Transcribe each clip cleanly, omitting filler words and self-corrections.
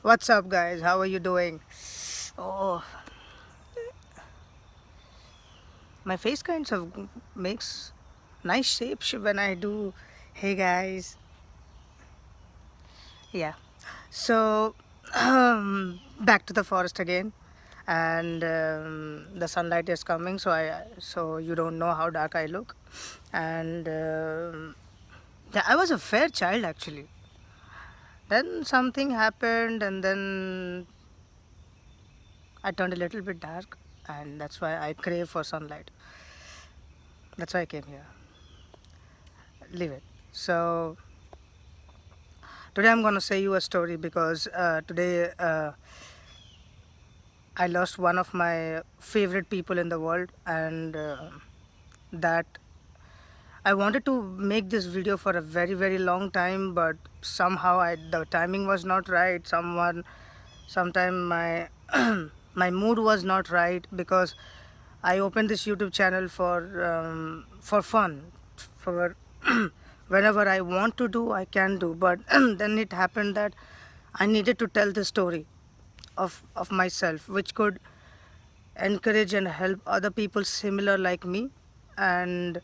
What's up, guys? How are you doing? Oh, my face kinds of makes nice shapes when I do. Hey, guys. Yeah. So, back to the forest again, and the sunlight is coming. So you don't know how dark I look, and yeah, I was a fair child actually. Then something happened, and then I turned a little bit dark, and that's why I crave for sunlight. That's why I came here. Leave it. So today I'm gonna say you a story because today I lost one of my favorite people in the world, and that I wanted to make this video for a very long time, but somehow the timing was not right. Sometime my my mood was not right because I opened this YouTube channel for fun, for whenever I want to do, I can do. But then it happened that I needed to tell the story of myself, which could encourage and help other people similar like me, and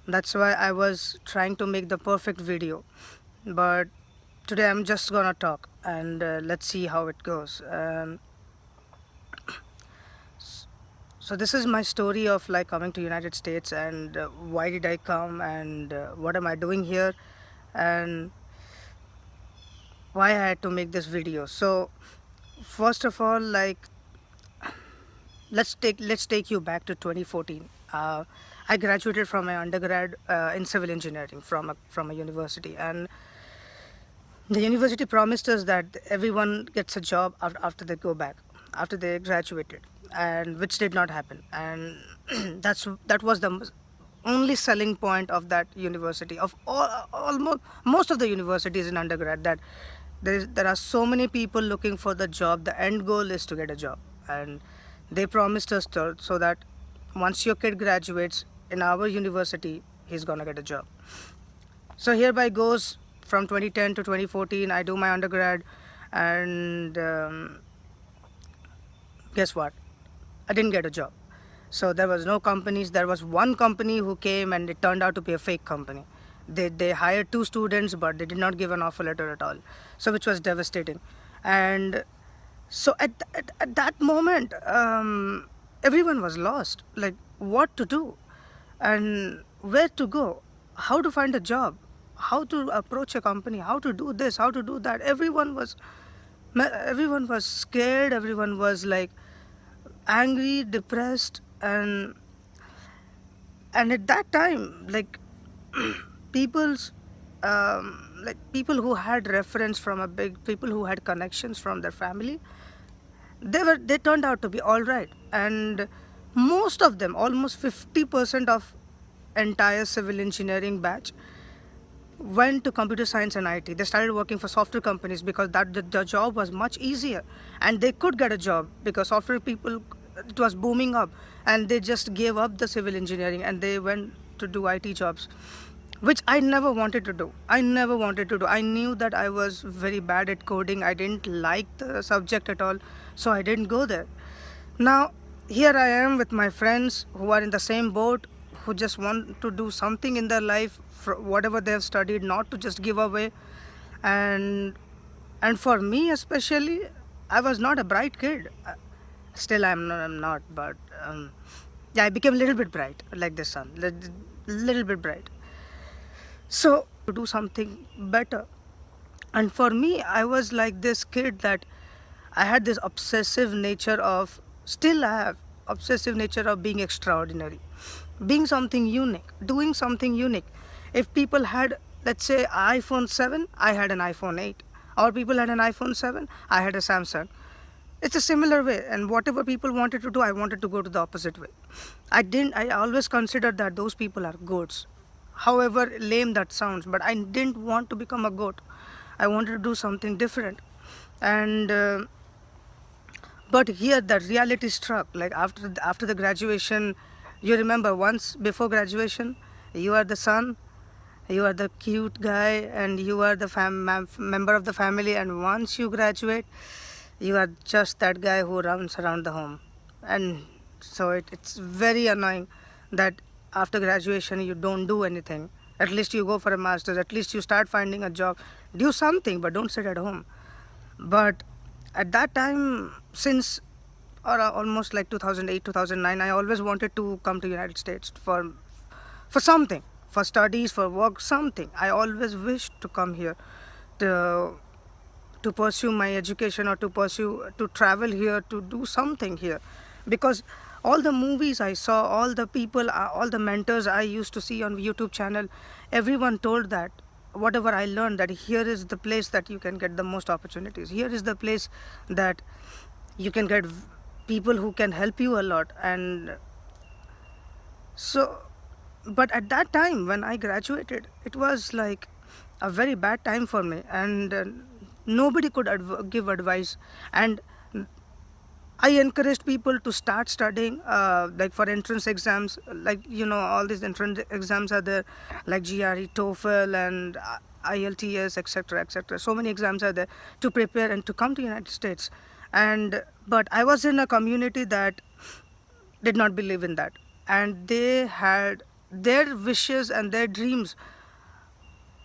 that's why I was trying to make the perfect video. But today I'm just gonna talk, and let's see how it goes. So this is my story of like coming to United States, and why did I come, and what am I doing here, and why I had to make this video. So first of all, like, let's take you back to 2014. I graduated from my undergrad in civil engineering from a university, and the university promised us that everyone gets a job after they go back, after they graduated, and which did not happen. And that was the only selling point of that university, of almost most of the universities in undergrad, that there are so many people looking for the job. The end goal is to get a job, and they promised us so that once your kid graduates in our university, he's gonna get a job. So hereby goes from 2010 to 2014. I do my undergrad, and guess what? I didn't get a job. So there was no companies. There was one company who came, and it turned out to be a fake company. They hired two students, but they did not give an offer letter at all. So which was devastating. And so at that moment, everyone was lost. Like, what to do, and where to go, how to find a job, how to approach a company, how to do this, how to do that. Everyone was scared. Everyone was like angry, depressed, and at that time, like, people's like people who had reference from a big people who had connections from their family, they turned out to be all right. And most of them, almost 50% of entire civil engineering batch, went to computer science and IT. They started working for software companies because the job was much easier, and they could get a job because software people, it was booming up, and they just gave up the civil engineering and they went to do IT jobs, which I never wanted to do. I knew that I was very bad at coding. I didn't like the subject at all, so I didn't go there. Now, here I am with my friends who are in the same boat, who just want to do something in their life, for whatever they have studied, not to just give away. And for me especially, I was not a bright kid. Still, I'm not, but yeah, I became a little bit bright, like the sun, little bit bright. So to do something better. And for me, I was like this kid that I had this obsessive nature of, still I have obsessive nature of being extraordinary, being something unique, doing something unique. If people had, let's say, iPhone 7, I had an iPhone 8, or people had an iPhone 7, I had a Samsung. It's a similar way, and whatever people wanted to do, I wanted to go to the opposite way. I always considered that those people are goats, however lame that sounds, but I didn't want to become a goat. I wanted to do something different. And but here the reality struck. Like, after the graduation, you remember, once before graduation, you are the sun, You are the cute guy, and you are the member of the family, and once you graduate, you are just that guy who runs around the home. And so it's very annoying that after graduation you don't do anything. At least you go for a master's, at least you start finding a job, do something, but don't sit at home. But at that time, since or almost like 2008 2009, I always wanted to come to United States for something, for studies, for work, something. I always wished to come here to pursue my education, or to travel here, to do something here, because all the movies I saw, all the people, all the mentors I used to see on YouTube channel, everyone told that whatever I learned, that here is the place that you can get the most opportunities, here is the place that you can get people who can help you a lot. And so, but at that time when I graduated, it was like a very bad time for me, and nobody could give advice. And I encouraged people to start studying, like for entrance exams, like all these entrance exams are there, like GRE, TOEFL, and IELTS, etc., etc. So many exams are there to prepare and to come to United States. And but I was in a community that did not believe in that, and they had their wishes and their dreams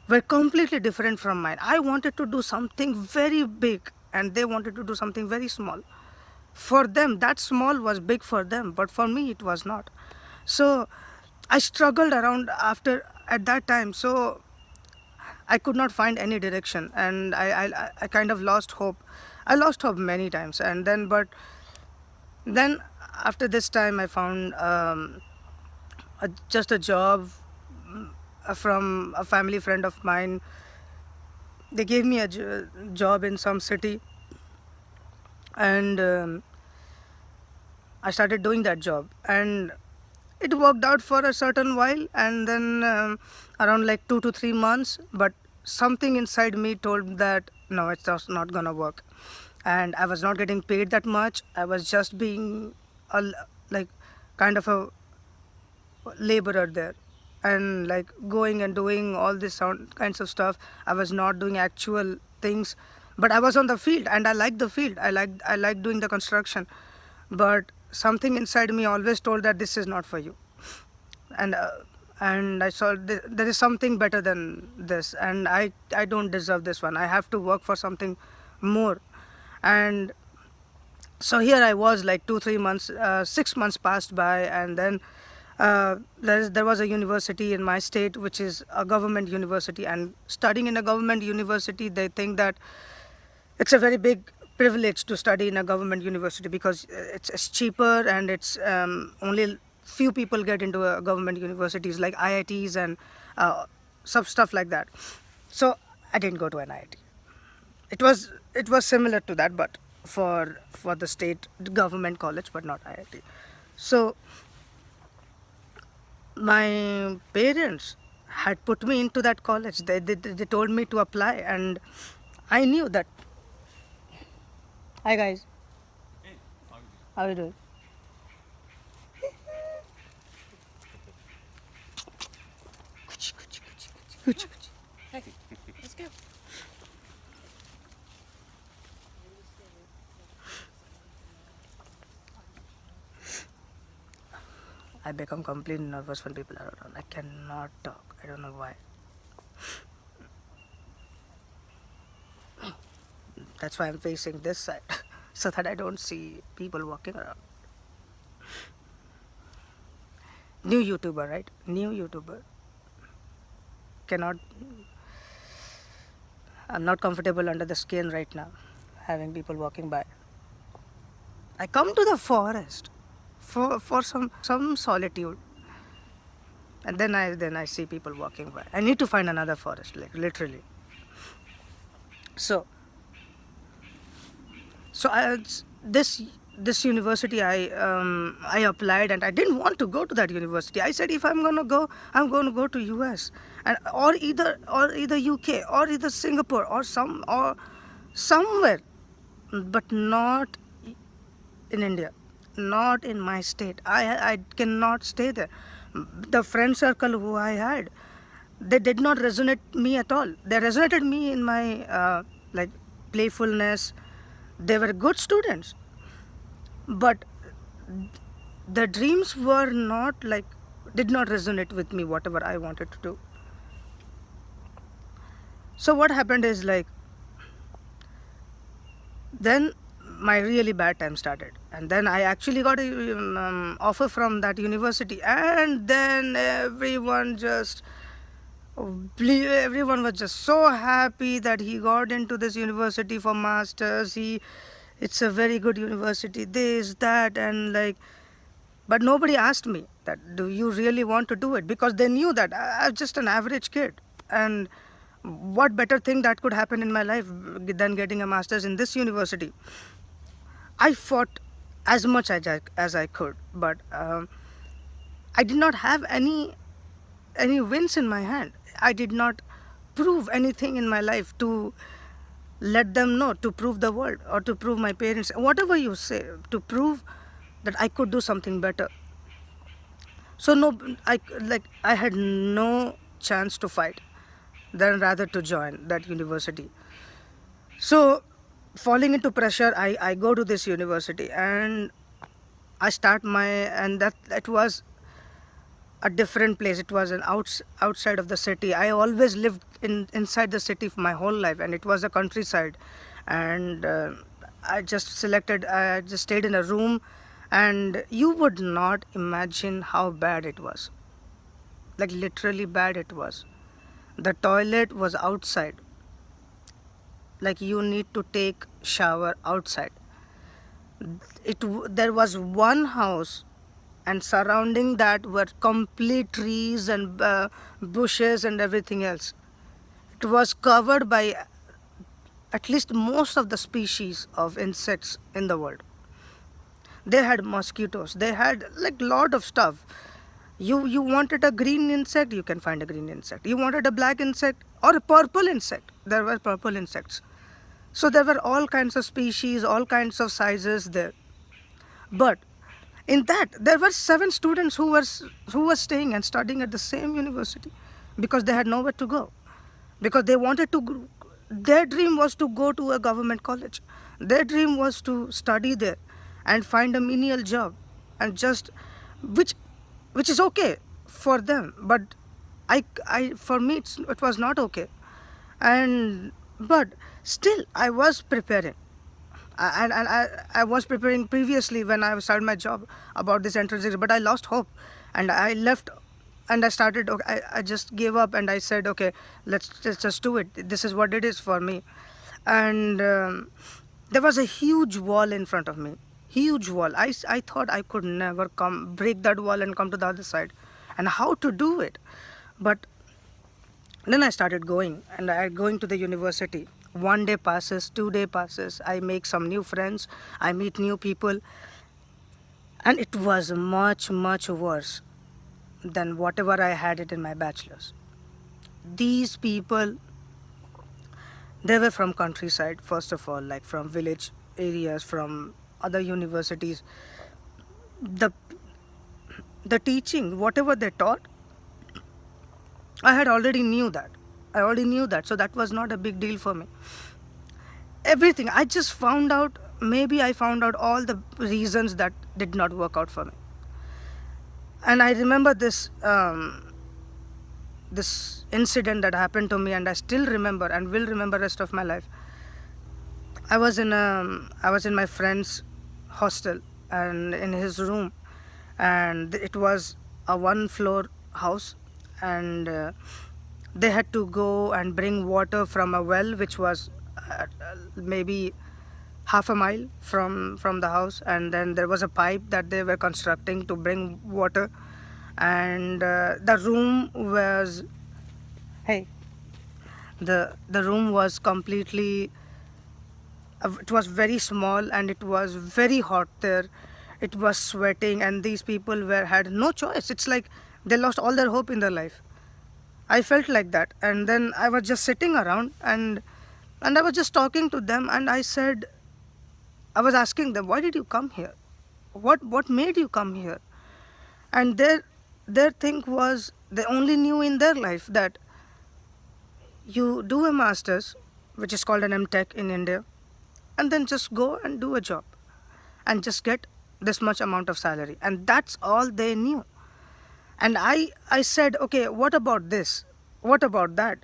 were completely different from mine. I wanted to do something very big, and they wanted to do something very small. For them, that small was big for them, but for me, it was not. So I struggled around after at that time. So I could not find any direction, and I kind of lost hope. I lost hope many times, and then after this time, I found just a job from a family friend of mine. They gave me a job in some city, and I started doing that job, and it worked out for a certain while, and then around like 2 to 3 months, but something inside me told that no, it's just not gonna work. And I was not getting paid that much. I was just being like kind of a laborer there, and like going and doing all this kinds of stuff. I was not doing actual things, but I was on the field, and I liked the field. I liked doing the construction, but something inside me always told that this is not for you. And I saw there is something better than this, and I don't deserve this one. I have to work for something more. And so here I was, like 2 3 months, 6 months passed by, and then there was a university in my state, which is a government university. And studying in a government university, they think that it's a very big privilege to study in a government university, because it's cheaper, and it's only few people get into government universities like IITs and some stuff like that. So I didn't go to an IIT. It was similar to that, but for the state government college, but not IIT. So my parents had put me into that college. They told me to apply, and I knew that. Hi guys, how are you doing? Let's go. I become completely nervous when people are around. I cannot talk. I don't know why. That's why I'm facing this side, so that I don't see people walking around. New YouTuber, right? New YouTuber. Cannot. I'm not comfortable under the skin right now, having people walking by. I come to the forest for some solitude, and then I see people walking by. I need to find another forest, like literally. So this university, I applied, and I didn't want to go to that university. I said, if I'm gonna go, I'm going to go to US, and or either UK, or either Singapore, or somewhere, but not in India, not in my state. I cannot stay there. The friend circle who I had, they did not resonate me at all. They resonated me in my like playfulness. They were good students, but the dreams were not like, did not resonate with me whatever I wanted to do. So what happened is like, then my really bad time started, and then I actually got a offer from that university, and then everyone was just so happy that he got into this university for masters. It's a very good university, this that, and like, but nobody asked me that, do you really want to do it? Because they knew that I'm just an average kid, and what better thing that could happen in my life than getting a master's in this university. I fought as much as I could, but I did not have any wins in my hand. I did not prove anything in my life to let them know, to prove the world, or to prove my parents, whatever you say, to prove that I could do something better. So no, I had no chance to fight, than rather to join that university. So falling into pressure, I go to this university, and I start and that was a different place. It was outside of the city. I always lived inside the city for my whole life, and it was a countryside. And I just stayed in a room, and you would not imagine how bad it was. Like literally bad it was. The toilet was outside. Like you need to take shower outside. There was one house, and surrounding that were complete trees and bushes and everything else. It was covered by at least most of the species of insects in the world. They had mosquitoes, they had like lot of stuff. You wanted a green insect, you can find a green insect. You wanted a black insect or a purple insect, there were purple insects. So there were all kinds of species, all kinds of sizes there. But in that, there were 7 students who were staying and studying at the same university, because they had nowhere to go, because they wanted to. Their dream was to go to a government college. Their dream was to study there and find a menial job, and just which is okay for them, but I for me it was not okay. And but still I was preparing. I was preparing previously when I started my job about this entrance exam, but I lost hope, and I left, and I started. Okay, I just gave up, and I said, okay, let's just do it. This is what it is for me. And there was a huge wall in front of me, huge wall. I thought I could never break that wall and come to the other side, and how to do it. But then I started going, and I going to the university. 1 day passes, 2 day passes. I make some new friends. I meet new people, and it was much worse than whatever I had it in my bachelor's. These people, they were from countryside, first of all, like from village areas, from other universities. The the teaching, whatever they taught, I already knew that, so that was not a big deal for me. Everything, I just found out, maybe I found out all the reasons that did not work out for me. And I remember this incident that happened to me, and I still remember and will remember rest of my life. I was in my friend's hostel, and in his room, and it was a 1 floor house, and they had to go and bring water from a well which was maybe half a mile from the house, and then there was a pipe that they were constructing to bring water. And the room was the room was completely it was very small, and it was very hot there. It was sweating, and these people had no choice. It's like they lost all their hope in their life. I felt like that. And then I was just sitting around, and I was just talking to them, and I was asking them, why did you come here? What made you come here? And their thing was, they only knew in their life that you do a master's, which is called an MTech in India, and then just go and do a job and just get this much amount of salary. And that's all they knew. And I said, okay, what about this? What about that?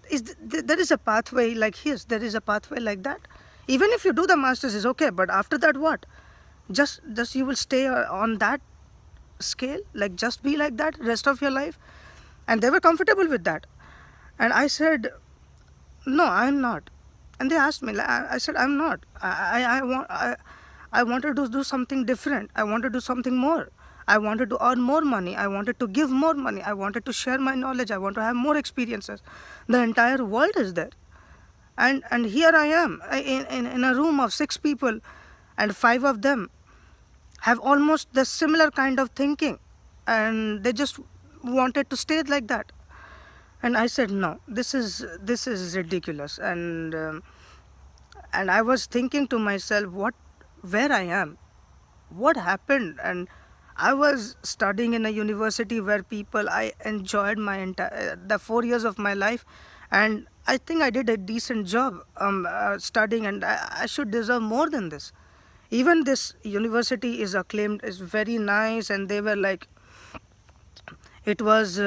There is a pathway like his, there is a pathway like that. Even if you do the master's is okay, but after that what? Just you will stay on that scale, like just be like that rest of your life? And they were comfortable with that. And I said, no, I'm not. And they asked me, I said, I'm not. I wanted to do something different. I wanted to do something more. I wanted to earn more money. I wanted to give more money. I wanted to share my knowledge. I want to have more experiences. The entire world is there. And here I am in a room of 6 people, and 5 of them have almost the similar kind of thinking, and they just wanted to stay like that. And I said, no, this is ridiculous. And I was thinking to myself, where I am, what happened. And I was studying in a university where I enjoyed my entire the 4 years of my life, and I think I did a decent job studying, and I should deserve more than this. Even this university is acclaimed, is very nice, and they were like, it was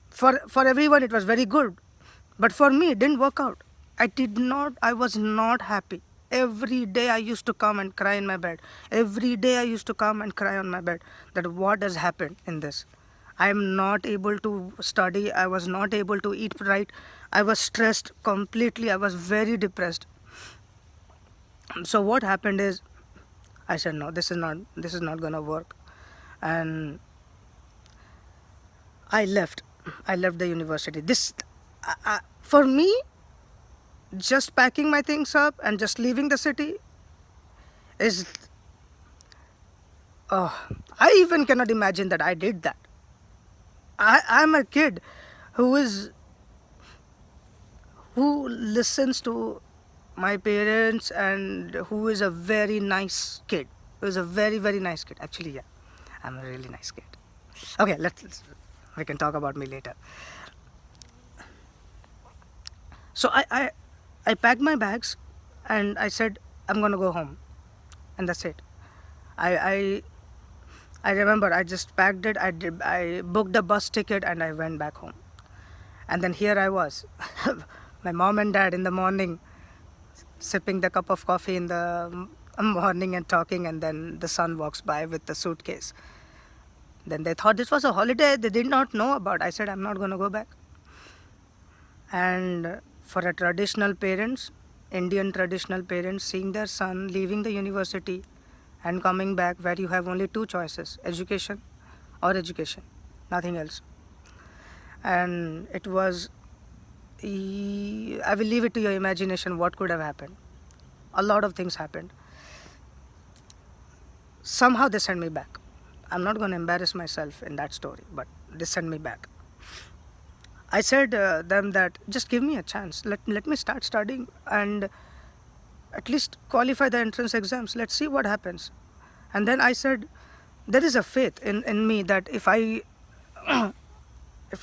for everyone it was very good, but for me it didn't work out. I was not happy. Every day I used to come and cry in my bed. Every day I used to come and cry on my bed that what has happened in this. I am not able to study. I was not able to eat right. I was stressed completely. I was very depressed. So what happened is, I said, no, this is not gonna work. And I left the university. For me, just packing my things up and just leaving the city is, I even cannot imagine that I did that. I'm a kid who listens to my parents, and who is a very nice kid. Who is a very, very nice kid. Actually, yeah, I'm a really nice kid. Okay, we can talk about me later. So I packed my bags, and I said, I'm gonna go home, and that's it. I remember I just packed it. I booked a bus ticket, and I went back home. And then here I was, my mom and dad in the morning, sipping the cup of coffee in the morning and talking, and then the son walks by with the suitcase. Then they thought this was a holiday they did not know about. I said, I'm not going to go back. And for a traditional parents, Indian traditional parents, seeing their son leaving the university and coming back, where you have only 2 choices, education or education, nothing else. And it was, I will leave it to your imagination what could have happened. A lot of things happened. Somehow they sent me back. I'm not going to embarrass myself in that story, but they sent me back. I said them that just give me a chance. Let me start studying and at least qualify the entrance exams. Let's see what happens. And then I said, there is a faith in me that if I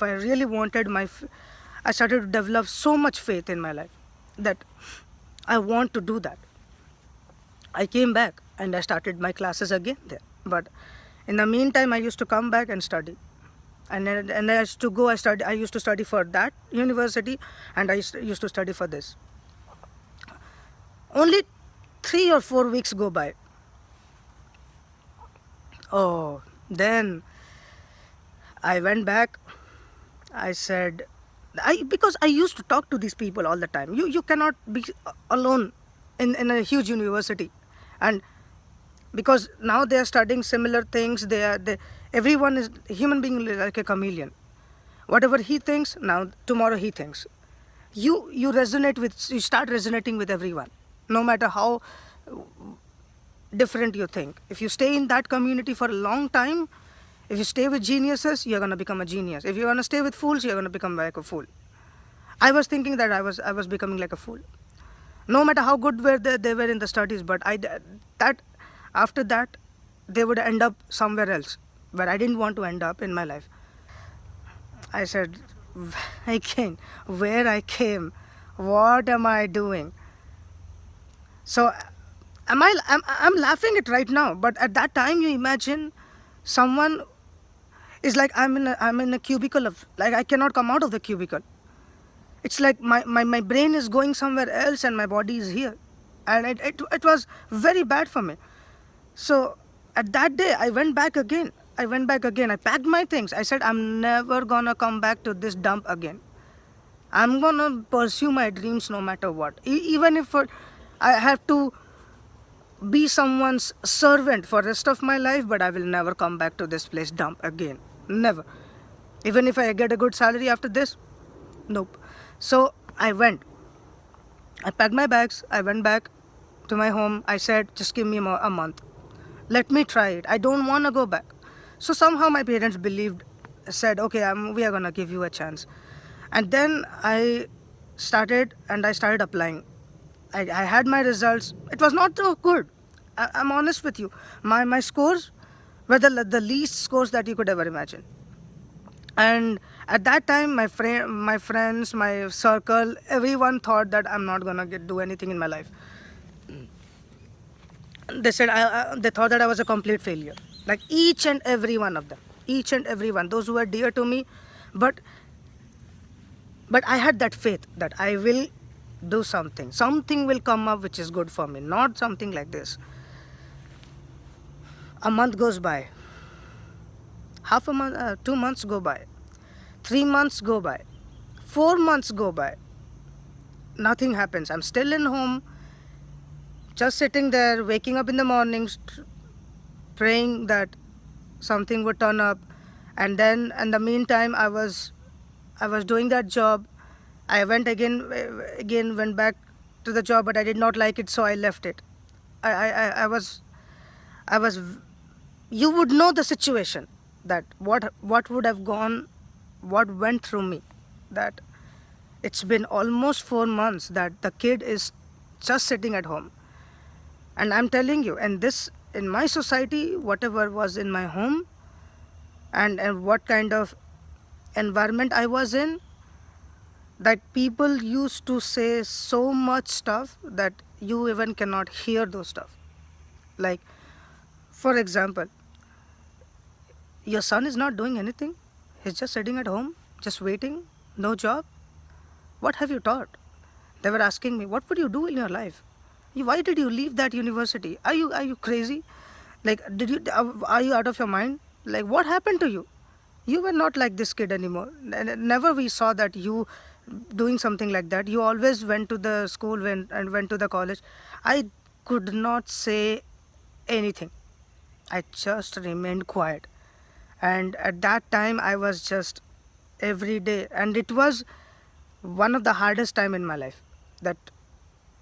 really wanted I started to develop so much faith in my life that I want to do that. I came back and I started my classes again there. But in the meantime, I used to come back and study. And I used to go, I used to study for that university, and I used to study for this. Only 3 or 4 weeks go by. Oh, then I went back. I said, because I used to talk to these people all the time. You cannot be alone in a huge university. And because now they are studying similar things, everyone is human being like a chameleon. Whatever he thinks, now tomorrow he thinks. You start resonating with everyone, no matter how different you think. If you stay in that community for a long time, if you stay with geniuses, you're going to become a genius. If you're going to stay with fools, you're going to become like a fool. I was thinking that I was becoming like a fool, no matter how good they were in the studies. But after that, they would end up somewhere else where I didn't want to end up in my life. I said, again, where I came, what am I doing? So I'm laughing it right now, but at that time you imagine someone is like, I'm in a cubicle of, like, I cannot come out of the cubicle. It's like my brain is going somewhere else and my body is here. And it was very bad for me. So at that day, I went back again. I packed my things. I said, I'm never gonna come back to this dump again. I'm gonna pursue my dreams no matter what. Even if I have to be someone's servant for rest of my life, but I will never come back to this place dump again. Never. Even if I get a good salary after this, nope. So I went. I packed my bags. I went back to my home. I said, just give me a month. Let me try it. I don't want to go back. So somehow my parents believed, said, okay, we are going to give you a chance. And then I started applying. I had my results. It was not so good. I'm honest with you. My scores were the least scores that you could ever imagine. And at that time, my friends, my circle, everyone thought that I'm not gonna do anything in my life. They said they thought that I was a complete failure. Like each and every one of them, each and every one, those who were dear to me, but I had that faith that I will do something. Something will come up which is good for me, not something like this. A month goes by. Half a month, 2 months go by. 3 months go by. 4 months go by. Nothing happens. I'm still in home, just sitting there, waking up in the mornings, praying that something would turn up. And then in the meantime, I was doing that job. I went went back to the job, but I did not like it, so I left it. I was you would know the situation, that what would have gone, what went through me, that it's been almost 4 months that the kid is just sitting at home. And I'm telling you, and this, in my society, whatever was in my home, and what kind of environment I was in, that people used to say so much stuff that you even cannot hear those stuff. Like, for example, your son is not doing anything. He's just sitting at home, just waiting, no job. What have you taught? They were asking me, what would you do in your life? Why did you leave that university? Are you crazy? Like, are you out of your mind? Like, what happened to you? You were not like this kid anymore. Never we saw that you doing something like that. You always went to the school and went to the college. I could not say anything. I just remained quiet. And at that time, I was just every day. And it was one of the hardest time in my life, that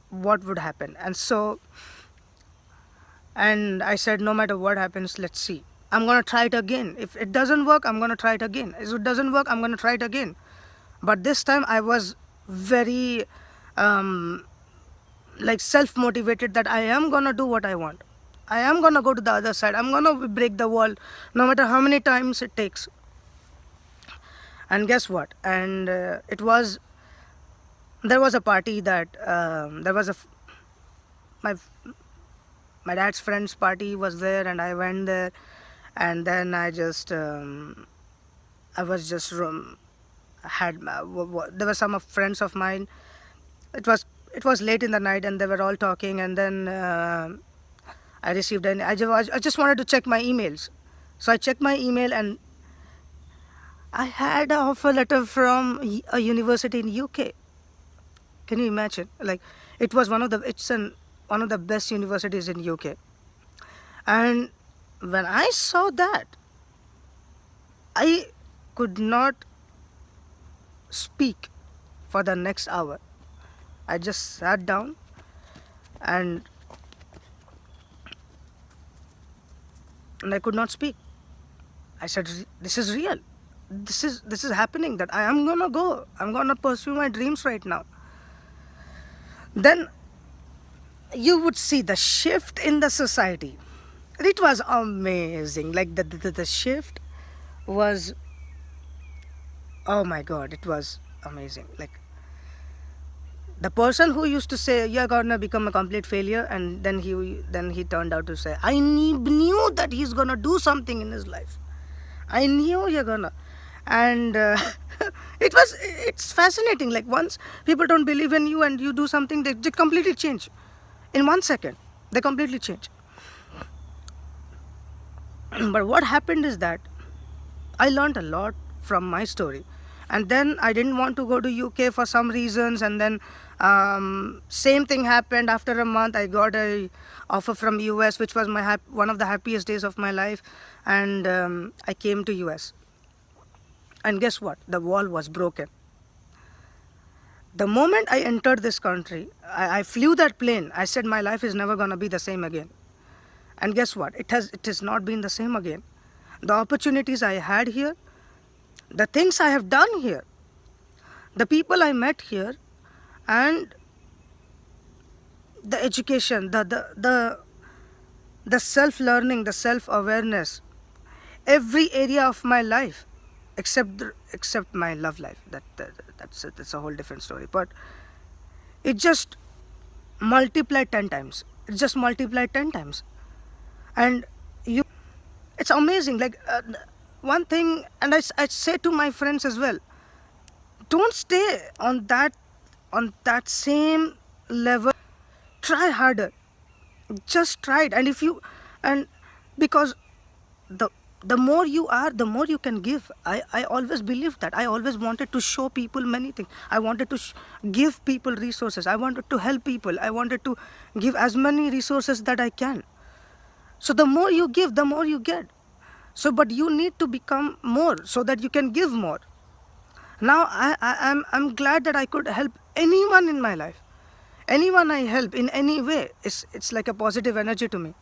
what would happen. And I said, no matter what happens, let's see. I'm going to try it again. If it doesn't work, I'm going to try it again. If it doesn't work, I'm going to try it again. But this time I was very like self-motivated, that I am going to do what I want. I am going to go to the other side. I'm going to break the wall, no matter how many times it takes. And guess what? And there was a party that my dad's friend's party was there, and I went there. And then I was just there were some friends of mine. It was late in the night, and they were all talking. And then I received I just wanted to check my emails. So I checked my email, and I had an offer letter from a university in UK. Can you imagine? Like, it was one of the best universities in UK. And when I saw that, I could not speak for the next hour. I just sat down, and I could not speak. I said, this is real. This is happening, that I am gonna go. I'm gonna pursue my dreams right now. Then you would see the shift in the society. It was amazing. Like the shift was Oh my god, it was amazing. Like, the person who used to say you're gonna become a complete failure, and then he turned out to say knew that he's gonna do something in his life. I knew you're gonna. And it's fascinating. Like, once people don't believe in you and you do something, they completely change in 1 second. They completely change. But what happened is that I learned a lot from my story, and then I didn't want to go to UK for some reasons, and then same thing happened. After a month, I got a offer from US, which was one of the happiest days of my life, and I came to US. And guess what? The wall was broken. The moment I entered this country, I flew that plane. I said my life is never gonna be the same again. And guess what? It has not been the same again. The opportunities I had here, the things I have done here, the people I met here, and the education, the self-learning, the self-awareness, every area of my life, except my love life. That's a whole different story. But it just multiplied 10 times. It just multiplied 10 times. And it's amazing. Like, one thing, and I say to my friends as well, don't stay on that same level. Try harder. Just try it. And because the more you are, the more you can give. I always believed that. I always wanted to show people many things. I wanted to give people resources. I wanted to help people. I wanted to give as many resources that I can. So the more you give, the more you get. So, but you need to become more so that you can give more. Now I'm glad that I could help anyone in my life. Anyone I help in any way, it's like a positive energy to me.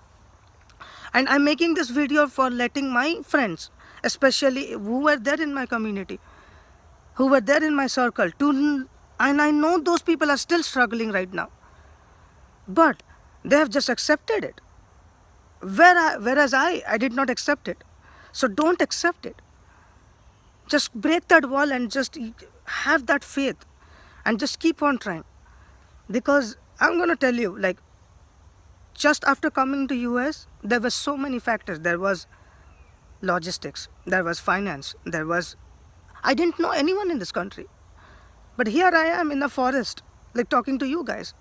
And I'm making this video for letting my friends, especially who were there in my community, who were there in my circle, and I know those people are still struggling right now, but they have just accepted it. Whereas I did not accept it. So don't accept it. Just break that wall and just have that faith and just keep on trying. Because I'm gonna tell you, like, just after coming to US, there were so many factors. There was logistics, there was finance, I didn't know anyone in this country. But here I am in the forest, like talking to you guys,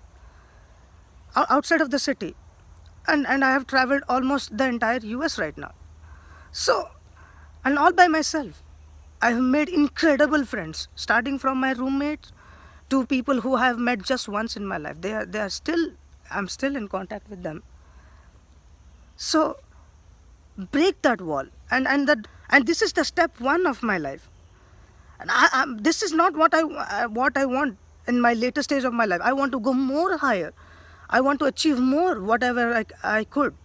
outside of the city. And I have traveled almost the entire US right now. So, and all by myself. I have made incredible friends, starting from my roommates to people who I have met just once in my life. They are still, I'm still in contact with them. So break that wall, and this is the step one of my life. And this is not what I want in my later stage of my life. I want to go more higher. I want to achieve more, whatever I could.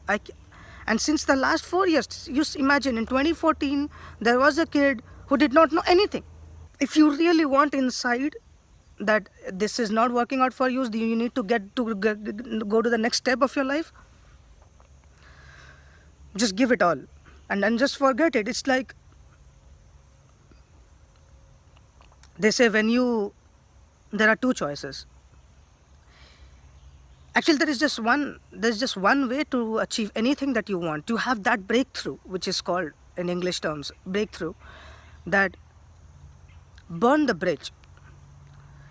And since the last 4 years, you imagine, in 2014, there was a kid who did not know anything. If you really want inside that this is not working out for you, you need to go to the next step of your life, just give it all. And then just forget it. It's like, they say, there are two choices. Actually, there's just one way to achieve anything that you want, to have that breakthrough, which is called, in English terms, breakthrough, that burn the bridge.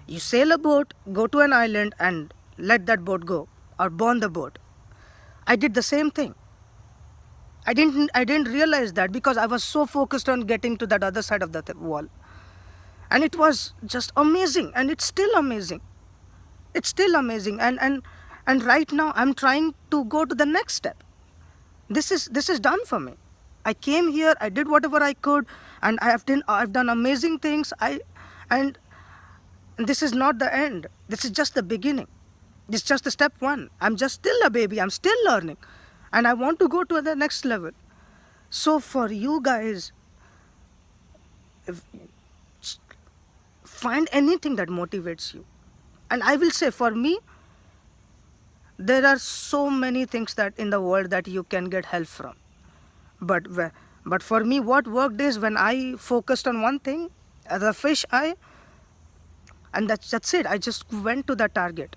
You sail a boat, go to an island and let that boat go, or burn the boat. I did the same thing. I didn't realize that because I was so focused on getting to that other side of the wall. And it was just amazing, and it's still amazing. It's still amazing. And right now I'm trying to go to the next step. This is done for me. I came here, I did whatever I could, and I've done amazing things. And this is not the end. This is just the beginning. This is just the step one. I'm just still a baby. I'm still learning, and I want to go to the next level. So for you guys, find anything that motivates you. And I will say, for me, there are so many things that in the world that you can get help from. But for me, what worked is when I focused on one thing, the fish eye, and that's it. I just went to the target,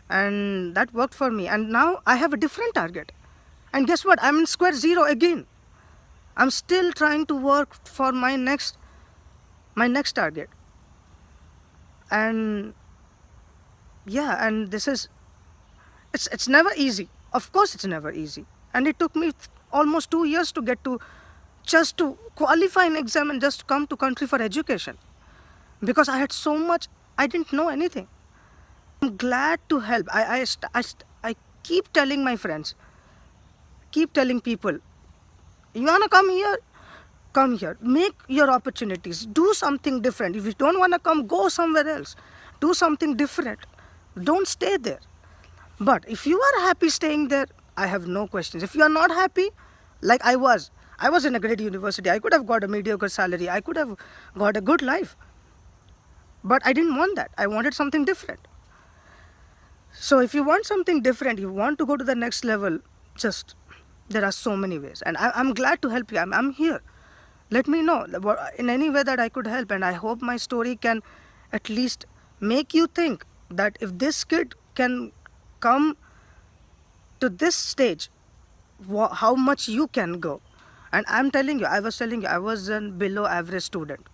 and that worked for me. And now I have a different target, and guess what? I'm in square zero again. I'm still trying to work for my next target. And yeah, and this is, it's never easy. Of course it's never easy, and it took me almost 2 years to get to, just to qualify an exam and just come to country for education, because I had so much, I didn't know anything. I'm glad to help. I keep telling my friends, keep telling people, you wanna come here, come here, make your opportunities, do something different. If you don't want to come, go somewhere else, do something different, don't stay there. But if you are happy staying there, I have no questions. If you are not happy, like I was in a great university, I could have got a mediocre salary, I could have got a good life, but I didn't want that. I wanted something different. So if you want something different, you want to go to the next level, just, there are so many ways, and I'm glad to help you. I'm here. Let me know in any way that I could help, and I hope my story can at least make you think that if this kid can come to this stage, how much you can go. And I'm telling you, I was a below average student.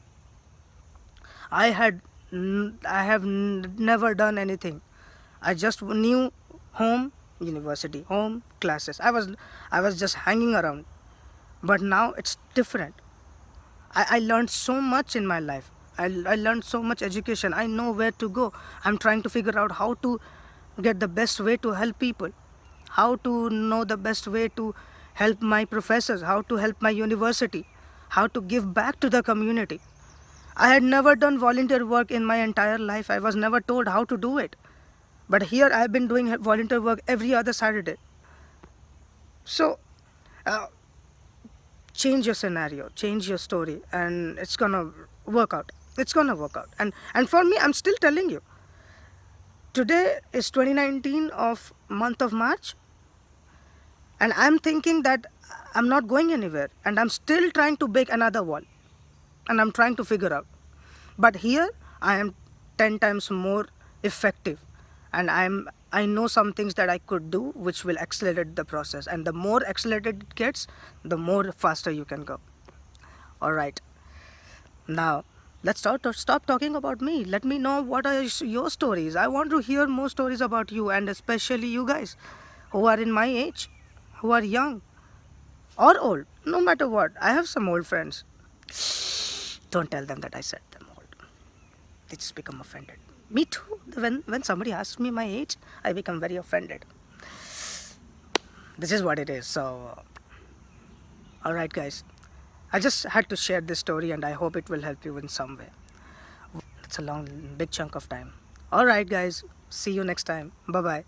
I have never done anything. I just knew home, university, home, classes. I was just hanging around. But now it's different. I learned so much in my life. I learned so much education. I know where to go. I'm trying to figure out how to get the best way to help people, how to know the best way to help my professors, how to help my university, how to give back to the community. I had never done volunteer work in my entire life. I was never told how to do it. But here I've been doing volunteer work every other Saturday. So, change your scenario, change your story, and it's gonna work out. It's gonna work out. And for me, I'm still telling you, today is 2019 of month of March, and I'm thinking that I'm not going anywhere, and I'm still trying to break another wall, and I'm trying to figure out. But here I am 10 times more effective, and I know some things that I could do which will accelerate the process, and the more accelerated it gets, the more faster you can go. All right, now let's stop talking about me. Let me know what are your stories. I want to hear more stories about you, and especially you guys who are in my age, who are young or old, no matter what. I have some old friends. Don't tell them that I said them old. They just become offended. Me too. When somebody asks me my age, I become very offended. This is what it is. So, all right, guys. I just had to share this story, and I hope it will help you in some way. It's a big chunk of time. All right, guys. See you next time. Bye-bye.